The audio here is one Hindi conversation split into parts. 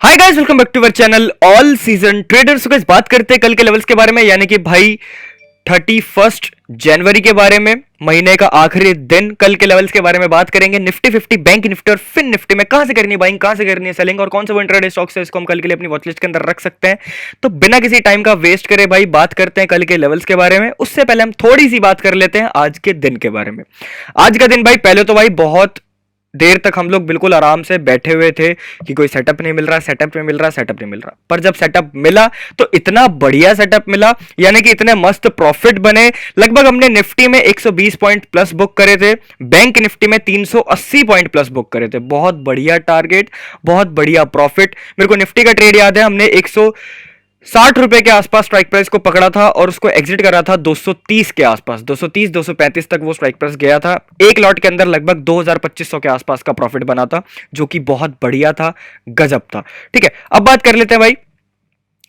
Hi guys, welcome back to our channel all season traders. Guys बात करते हैं कल के लेवल्स के बारे में, यानी कि भाई 31 जनवरी के बारे में, महीने का आखिरी दिन। कल के लेवल्स के बारे में बात करेंगे। निफ्टी 50, बैंक निफ्टी और फिन निफ्टी में कहां से करनी है बाइंग, कहां से करनी है सेलिंग, और कौन सा वो इंट्राडे स्टॉक्स है इसको हम कल के लिए अपनी वॉचलिस्ट के अंदर रख सकते हैं। तो बिना किसी टाइम का वेस्ट करे भाई बात करते हैं कल के लेवल्स के बारे में। उससे पहले हम थोड़ी सी बात कर लेते हैं आज के दिन के बारे में। आज का दिन भाई, पहले तो भाई बहुत देर तक हम लोग बिल्कुल आराम से बैठे हुए थे कि कोई सेटअप नहीं मिल रहा, सेटअप नहीं मिल रहा, सेटअप नहीं मिल रहा। पर जब सेटअप मिला तो इतना बढ़िया सेटअप मिला, यानी कि इतने मस्त प्रॉफिट बने। लगभग हमने निफ्टी में 120 पॉइंट प्लस बुक करे थे, बैंक निफ्टी में 380 पॉइंट प्लस बुक करे थे। बहुत बढ़िया टारगेट, बहुत बढ़िया प्रॉफिट। मेरे को निफ्टी का ट्रेड याद है, हमने 160 रुपए के आसपास स्ट्राइक प्राइस को पकड़ा था और उसको एग्जिट करा था 230 के आसपास। 230 235 तक वो स्ट्राइक प्राइस गया था। एक लॉट के अंदर लगभग 2500 के आसपास का प्रॉफिट बना था, जो कि बहुत बढ़िया था, गजब था। ठीक है, अब बात कर लेते हैं भाई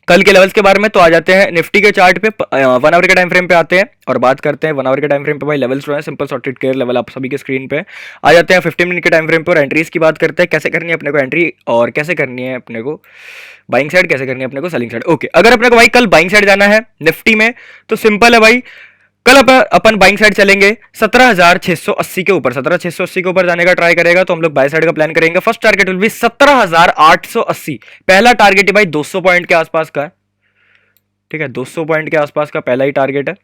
कल के लेवल्स के बारे में। तो आ जाते हैं निफ्टी के चार्ट पे, 1 आवर के टाइम फ्रेम पे आते हैं और बात करते हैं 1 आवर के टाइम फ्रेम पे भाई लेवल्स जो है सिंपल सॉर्टेड क्लियर लेवल आप सभी के स्क्रीन पे आ जाते हैं। 15 मिनट के टाइम फ्रेम पे और एंट्रीज की बात करते हैं, कैसे करनी है अपने को एंट्री और कैसे करनी है अपने को बाइंग साइड, कैसे करनी है अपने को सेलिंग साइड। ओके, अगर अपने को भाई कल बाइंग साइड जाना है निफ्टी में तो सिंपल है भाई, कल अपन बाइंग साइड चलेंगे 17,680 के ऊपर। 17,680 के ऊपर जाने का ट्राई करेगा तो हम लोग बाय साइड का प्लान करेंगे। First target will be 17,880। पहला टारगेट है भाई 200 पॉइंट के आसपास का है। ठीक है, 200 पॉइंट के आसपास का पहला ही टारगेट है।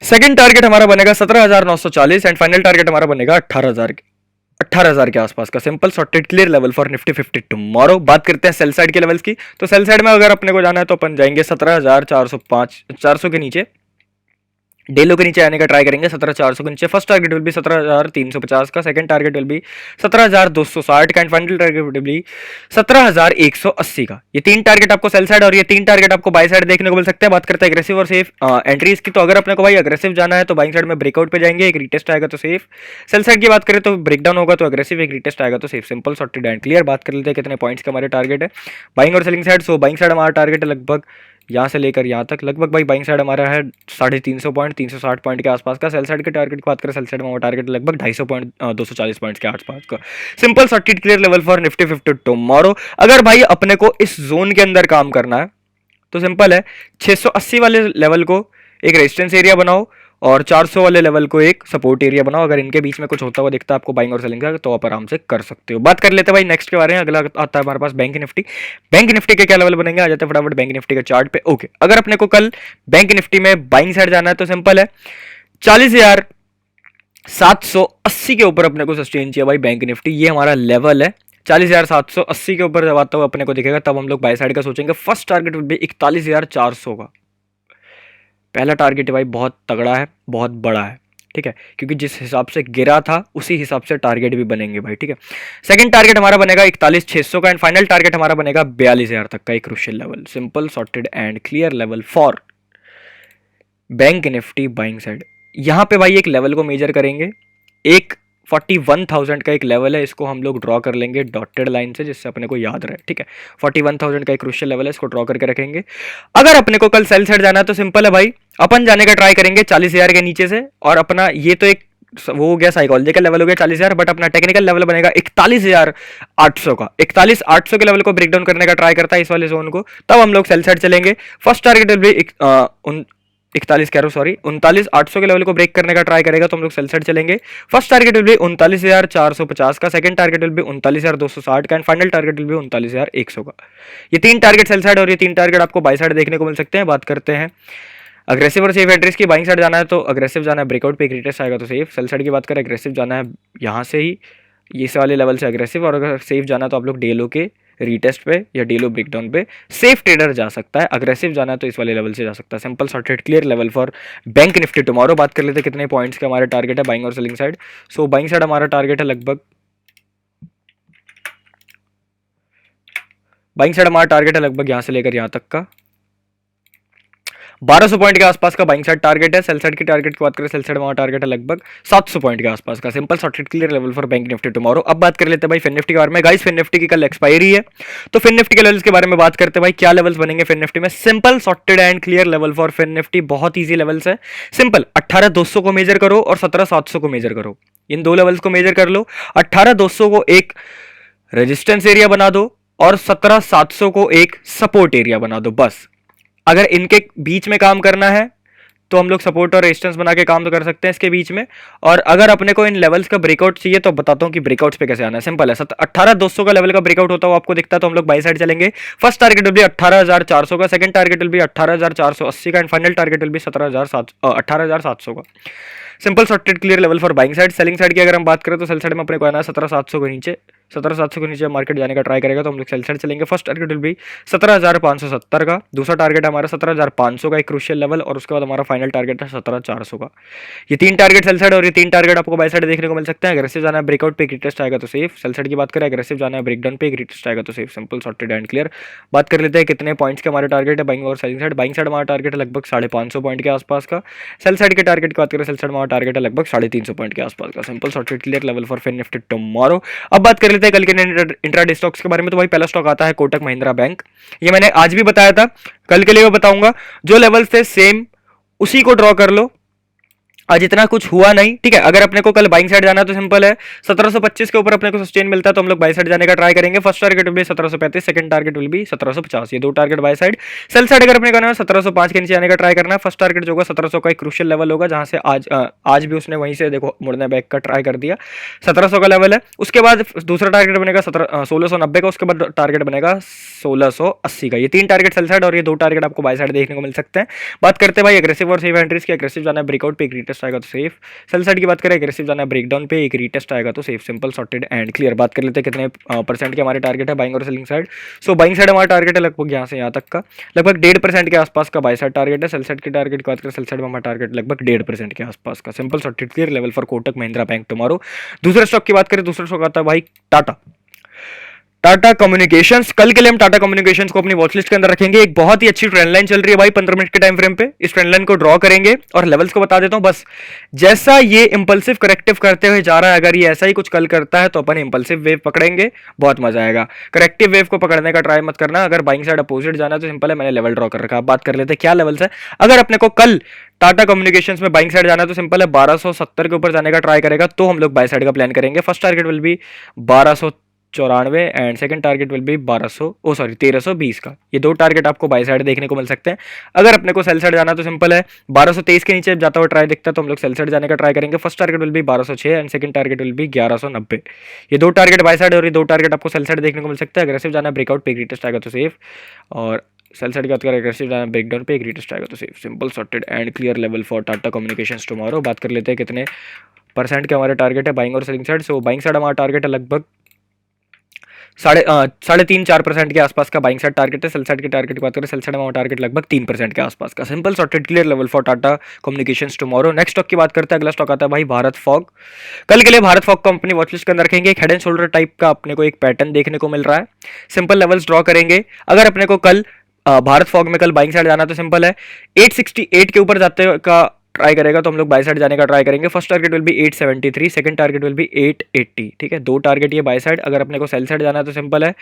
सेकंड टारगेट हमारा बनेगा 17,940 एंड फाइनल टारगेट हमारा बनेगा 18,000 के आसपास का। Simple sorted clear level for Nifty 50 tomorrow. बात करते हैं सेल साइड के लेवल्स की। तो सेल साइड में अगर अपने को जाना है तो अपन जाएंगे 17,405 400 के नीचे, डेलो के नीचे आने का ट्राई करेंगे 17,400 के नीचे। फर्स्ट टारगेट विल बी 17,350 का, सेकंड टारगेट विल बी 17,260 का and final target will be 17,180 का। ये तीन टारगेट आपको सेल साइड और ये तीन टारगेट आपको बाय साइड देखने को मिल सकते हैं। बात करते हैं एग्रेसिव और सेफ एंट्रीज की। तो अगर अपने को भाई अग्रेसिव जाना है तो बाइंग साइड में ब्रेकआउट पे जाएंगे, एक रिटेस्ट आएगा तो सेफ। सेल साइड की बात करें तो ब्रेकडाउन होगा तो अग्रेसिव, एक रिटेस्ट आएगा तो safe. Simple sorted and clear. बात कर लेते हैं कितने पॉइंट्स का हमारे टारगेट है बाइंग और selling side. So buying side हमारा टारगेट है लगभग यहाँ से लेकर यहाँ तक, लगभग भाई बाइंग साइड हमारा है 350 पॉइंट, 360 पॉइंट के आसपास का। सेल साइड के टारगेट की बात करें, सेल साइड में हमारा टारगेट लगभग 250 पॉइंट 240 पॉइंट के आसपास का। Simple sorted clear level for Nifty 50 tomorrow. अगर भाई अपने को इस जोन के अंदर काम करना है तो सिंपल है, 680 वाले लेवल को एक रेजिस्टेंस एरिया बनाओ और 400 वाले लेवल को एक सपोर्ट एरिया बनाओ। अगर इनके बीच में कुछ होता हुआ दिखता है आपको बाइंग और सेलिंग का तो आप आराम से कर सकते हो। बात कर लेते हैं भाई नेक्स्ट के बारे में। अगला आता है हमारे पास बैंक निफ्टी। बैंक निफ्टी के क्या लेवल बनेंगे, आ जाते हैं फटाफट बैंक निफ्टी के चार्ट पे। ओके, अगर अपने को कल बैंक निफ्टी में बाइंग साइड जाना है तो सिंपल है, 40,780 के ऊपर अपने को सस्टेन चाहिए भाई बैंक निफ्टी। ये हमारा लेवल है 40,780 के ऊपर जब आता हुआ अपने को दिखेगा तब हम लोग बाय साइड का सोचेंगे। फर्स्ट टारगेट विल बी 41,400 का। पहला टारगेट भाई बहुत तगड़ा है, बहुत बड़ा है। ठीक है, क्योंकि जिस हिसाब से गिरा था उसी हिसाब से टारगेट भी बनेंगे भाई। ठीक है, सेकंड टारगेट हमारा बनेगा 41,600 का एंड फाइनल टारगेट हमारा बनेगा 42,000 तक का, एक crucial level. Simple sorted and clear level for bank Nifty buying side. यहां पे भाई एक लेवल को मेजर करेंगे, एक 41,000 का एक लेवल है, इसको हम लोग ड्रॉ कर लेंगे डॉटेड लाइन से जिससे अपने को याद रहे। ठीक है, 41,000 का एक क्रूशियल लेवल है, इसको ड्रॉ करके रखेंगे। अगर अपने को कल सेल साइड जाना है तो सिंपल है भाई, अपन जाने का ट्राई करेंगे 40,000 के नीचे से। और अपना ये तो एक वो हो गया साइकोलॉजिकल लेवल हो गया 40,000, बट अपना टेक्निकल लेवल बनेगा 41,800 का। 41,800 के लेवल को ब्रेकडाउन करने का ट्राई करता है इस वाले जोन को, तब हम लोग सेल साइड चलेंगे। फर्स्ट टारगेट विल बी 39,800 के लेवल को ब्रेक करने का ट्राई करेगा तो हम लोग सेल साइड चलेंगे। फर्स्ट टारगेट विल बी 39,450 का, सेकंड टारगेट विल बी 39,260 का and final target will be 39,100 का। ये तीन टारगेट सेल साइड और ये तीन टारगेट आपको बाय साइड देखने को मिल सकते हैं। बात करते हैं अग्रेसिव और सेफ एंट्रीज की। बाइंग साइड जाना है तो अग्रेसिव जाना है, ब्रेकआउट पे एक रिटेस्ट आएगा तो सेफ। सेल साइड की बात करें, अग्रेसिव जाना है यहाँ से ही, इस वाले लेवल से अग्रेसिव, और अगर सेफ जाना है तो आप लोग डेलो के रीटेस्ट पे या डेलो ब्रेकडाउन पे सेफ ट्रेडर जा सकता है। अग्रेसिव जाना है तो इस वाले लेवल से जा सकता है। Simple sorted clear level for bank Nifty tomorrow. बात कर लेते हैं कितने पॉइंट्स के हमारे टारगेट है बाइंग और selling side. So buying side हमारा टारगेट है लगभग, बाइंग साइड हमारा टारगेट है लगभग यहाँ से लेकर यहाँ तक का 1200 पॉइंट के आसपास का बाइंग साइड टारगेट है। सेल साइड की टारगेट की बात करें, सेल साइड हमारा टारगेट है लगभग 700 पॉइंट के आसपास का। Simple sorted clear level for bank Nifty tomorrow. अब बात कर लेते हैं भाई फिन निफ्टी के बारे में। गाइस फिन निफ्टी की कल एक्सपायरी है तो फिन निफ्टी के लेवल्स के बारे में बात करते हैं भाई, क्या लेवल्स बनेंगे फिन निफ्टी में। Simple sorted and clear level for Fin Nifty, बहुत ईजी लेवल्स है। सिंपल 18,200 को मेजर करो और 17,700 को मेजर करो। इन दो लेवल्स को मेजर कर लो। 18,200 को एक रेजिस्टेंस एरिया बना दो और 17,700 को एक सपोर्ट एरिया बना दो बस। अगर इनके बीच में काम करना है तो हम लोग सपोर्ट और रेजिस्टेंस बना के काम तो कर सकते हैं इसके बीच में। और अगर अपने को इन लेवल्स का ब्रेकआउट चाहिए तो बताता हूँ कि ब्रेकआउट्स पे कैसे आना है। सिंपल है, 18,200 का लेवल का ब्रेकआउट होता है, आपको दिखता है तो हम लोग बाई साइड चलेंगे। फर्स्ट टारगेट विल बी 18,400 का, सेकंड टारगेट विल बी 18,480 का, and final target will be 18,700 का। Simple sorted clear level for buying side. Selling side की अगर हम बात करें तो सेल साइड में अपने को आना है 17,700 के नीचे। 17,700 के नीचे मार्केट जाने का ट्राई करेगा तो हम लोग सेल साइड चलेंगे। फर्स्ट टारगेट विल बी 17,570 का, दूसरा टारगेट हमारा 17,500 का एक क्रूशियल लेवल, और उसके बाद हमारा फाइनल टारगेट है 17,400 का। ये तीन टारगेट सेल साइड और ये तीन टारगेट आपको बाय साइड देखने को मिल सकते हैं। अग्रेसिव जाना है ब्रेकआउट पे, रिटेस्ट आएगा तो सेफ। सेल साइड की बात करें, अग्रेसिव जाना है ब्रेकडाउन पे, रिटेस्ट आएगा तो safe. Simple sorted and clear. बात कर लेते हैं कितने पॉइंट्स के हमारे टारगेट है बाइंग और सेलिंग साइड। बाइंग साइड हमारा टारगेट है लगभग 550 पॉइंट के आसपास का। सेल साइड के टारगेट की बात करें, सेल साइड हमारा टारगेट है लगभग 350 पॉइंट के आसपास का। Simple sorted clear level for Fin Nifty tomorrow. अब बात कर लेते हैं कल के इंट्राडे स्टॉक्स के बारे में। तो भाई पहला स्टॉक आता है कोटक महिंद्रा बैंक। ये मैंने आज भी बताया था, कल के लिए मैं बताऊंगा। जो लेवल्स थे सेम उसी को ड्रॉ कर लो, आज इतना कुछ हुआ नहीं, ठीक है। अगर अपने को कल बाइंग साइड जाना है तो सिंपल है, 1725 के ऊपर अपने को सस्टेन मिलता है तो हम लोग बाई साइड जाने का ट्राई करेंगे। First target will be 1735, second target will be 1750, ये दो target by side. Sell side अगर अपने को 1705 के नीचे आने का ट्राई करना है, फर्स्ट टारगेट जो होगा 1700 का एक क्रूशियल लेवल होगा, जहां से आज भी उसने वहीं से देखो मुड़ने बैक का ट्राई कर दिया। 1700 का लेवल है। उसके बाद दूसरा टारगेट बनेगा 1690 का, उसके बाद टारगेट बनेगा 1680 का। ये तीन टारगेट सेल साइड और ये दो टारगेट आपको बाई साइड देखने को मिल सकते हैं। बात करते हैं भाई एग्रेसिव और सेफ एंट्रीज की। एग्रेसिव जाना है ब्रेकआउट पे, एक रिटेस्ट आएगा तो सेफ। सेल साइड की बात करें, एग्रेसिव जाना है ब्रेकडाउन पे, एक रीटेस्ट आएगा तो safe. Simple sorted and clear. बात कर लेते हैं कितने परसेंट के हमारे टारगेट है बाइंग और selling side. So buying side हमारा टारगेट है लगभग यहाँ से यहाँ तक का, लगभग 1.5% के आसपास का बाई साइड टारगेट है। सेल साइड की टारगेट की बात करें, सेल साइड में हमारा टारगेट लगभग 1.5% के आसपास का। Simple sorted clear level for Kotak Mahindra bank tomorrow. दूसरा स्टॉक की बात करें, दूसरा स्टॉक आता है भाई टाटा कम्युनिकेशंस। कल के लिए हम टाटा कम्युनिकेशंस को अपनी वॉच लिस्ट के अंदर रखेंगे। एक बहुत ही अच्छी ट्रेंड लाइन चल रही है भाई 15 मिनट के टाइम फ्रेम पे। इस ट्रेंड लाइन को ड्रॉ करेंगे और लेवल्स को बता देता हूं बस। जैसा ये इंपल्सिव करेक्टिव करते हुए जा रहा है, अगर ये ऐसा ही कुछ कल करता है तो अपन इंपल्सिव वेव पकड़ेंगे, बहुत मजा आएगा। करेक्टिव वेव को पकड़ने का ट्राई मत करना। अगर बाइंग साइड अपोजिट जाना है तो सिंपल है, मैंने लेवल ड्रॉ कर रखा। बात कर लेते हैं क्या लेवल्स है। अगर अपने को कल टाटा कम्युनिकेशंस में बाइंग साइड जाना है तो सिंपल है, 1270 के ऊपर जाने का ट्राई करेगा तो हम लोग बाई साइड का प्लान करेंगे। First target will be 1294 and second target will be 1320 का। ये दो टारगेट आपको बाई साइड देखने को मिल सकते हैं। अगर अपने को सेल साइड जाना तो सिंपल है, 1223 के नीचे जाता हुआ ट्राई दिखता है तो हम लोग सेल साइड जाने का ट्राई करेंगे। First target will be 1206 and second target will be 1190। ये दो टारगेट बाई साइड और ये दो टारगेट आपको सेल साइड देखने को मिल सकता है। अग्रेसिव जाना ब्रेकआउट पे, रिटेस्ट आएगा तो सेफ, और सेल साइड की बात करें एग्रेसिव जाना ब्रेकडाउन पे, एक रिटेस्ट आएगा तो safe. Simple sorted and clear level for Tata communications tomorrow. बात कर लेते हैं कितने परसेंट के हमारे टारगेट है बाइंग और selling side. So buying side हमारा टारगेट है लगभग 3.5-4% के आसपास का बाइंग साइड टारगेट है। सेल साइड की टारगेट की बात करें, सेल साइड में टारगेट लगभग 3% के आसपास का। Simple sorted clear level for Tata communications tomorrow. Next stock की बात करते हैं, अगला स्टॉक आता है भाई भारत फॉग। कल के लिए भारत फॉग को अपनी वॉचलिस्ट के अंदर रखेंगे। एक हेड एंड शोल्डर टाइप का अपने को एक पैटर्न देखने को मिल रहा है। सिंपल लेवल्स ड्रॉ करेंगे। अगर अपने को कल भारत फॉग में कल बाइंग साइड जाना तो सिंपल है, 868 के ऊपर जाते का ट्राई करेगा तो हम लोग बाय साइड जाने का ट्राई करेंगे। First target will be 873, second target will be 880, ठीक है। दो टारगेट ये बाय साइड। अगर अपने को सेल साइड जाना है तो सिंपल है,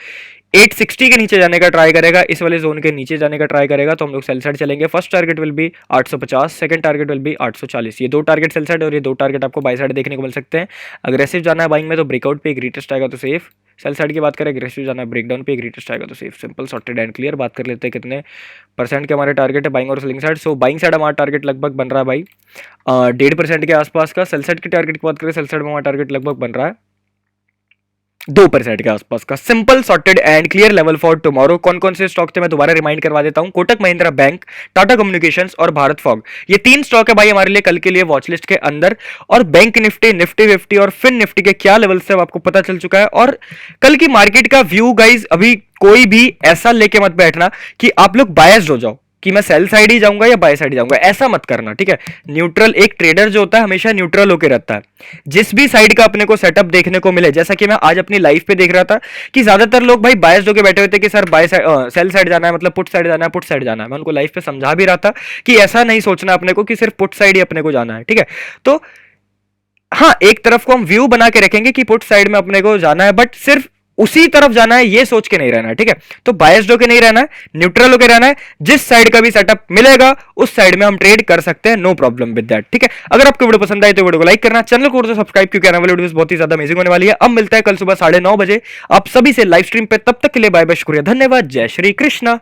860 के नीचे जाने का ट्राई करेगा, इस वाले जोन के नीचे जाने का ट्राई करेगा तो हम लोग सेल साइड चलेंगे। First target will be 850, second target will be 840। ये दो टारगेट सेल साइड और ये दो टारगेट आपको बाय साइड देखने को मिल सकते हैं। अग्रेसिव जाना है बाइंग में तो ब्रेकआउट पे, एक रिटेस्ट आएगा तो सेफ। सेल साइड की बात करें, एग्रेसिव जाना है ब्रेकडाउन पे, एक रिटेस्ट आएगा तो safe. Simple sorted and clear. बात कर लेते हैं कितने परसेंट के हमारे टारगेट है बाइंग और selling side. So buying side हमारा टारगेट लगभग बन रहा है भाई 1.5% के आसपास का। सेल साइड की टारगेट की बात करें, सेल साइड में हमारा टारगेट लगभग बन रहा है 2% के आसपास का। Simple sorted and clear level for tomorrow. कौन कौन से स्टॉक थे मैं दोबारा रिमाइंड करवा देता हूं। कोटक महिंद्रा बैंक, टाटा कम्युनिकेशंस और भारत फॉग, ये तीन स्टॉक है भाई हमारे लिए कल के लिए वॉच लिस्ट के अंदर। और बैंक निफ्टी, निफ्टी 50 और फिन निफ्टी के क्या लेवल से आपको पता चल चुका है। और कल की मार्केट का व्यू गाइज, अभी कोई भी ऐसा लेके मत बैठना कि आप लोग बायस्ड हो जाओ कि मैं सेल साइड ही जाऊंगा या बाय साइड जाऊंगा, ऐसा मत करना, ठीक है। न्यूट्रल, एक ट्रेडर जो होता है हमेशा न्यूट्रल होकर रहता है। जिस भी साइड का अपने को सेटअप देखने को मिले, जैसा कि मैं आज अपनी लाइफ पे देख रहा था कि ज्यादातर लोग भाई बायस्ड होकर बैठे हुए थे कि sir by side, sell side जाना है, मतलब पुट साइड जाना है, पुट साइड जाना है। मैं उनको लाइफ पे समझा भी रहा था कि ऐसा नहीं सोचना अपने को कि सिर्फ पुट साइड ही अपने को जाना है, ठीक है। तो हाँ, एक तरफ को हम व्यू बना के रखेंगे कि पुट साइड में अपने को जाना है, बट सिर्फ उसी तरफ जाना है, ये सोच के नहीं रहना है, ठीक है। तो बायस्ड होके नहीं रहना है, न्यूट्रल होके रहना है। जिस साइड का भी सेटअप मिलेगा उस साइड में हम ट्रेड कर सकते हैं, नो प्रॉब्लम विद दैट, ठीक है। अगर आपको वीडियो पसंद आए तो वीडियो को लाइक करना, चैनल को सब्सक्राइब, क्योंकि आने वाली वीडियोस बहुत ही ज्यादा अमेजिंग होने वाली है। अब मिलता है कल सुबह 9:30 बजे आप सभी से लाइव स्ट्रीम पे, तब तक के लिए बाय बाय, शुक्रिया, धन्यवाद, जय श्री कृष्णा।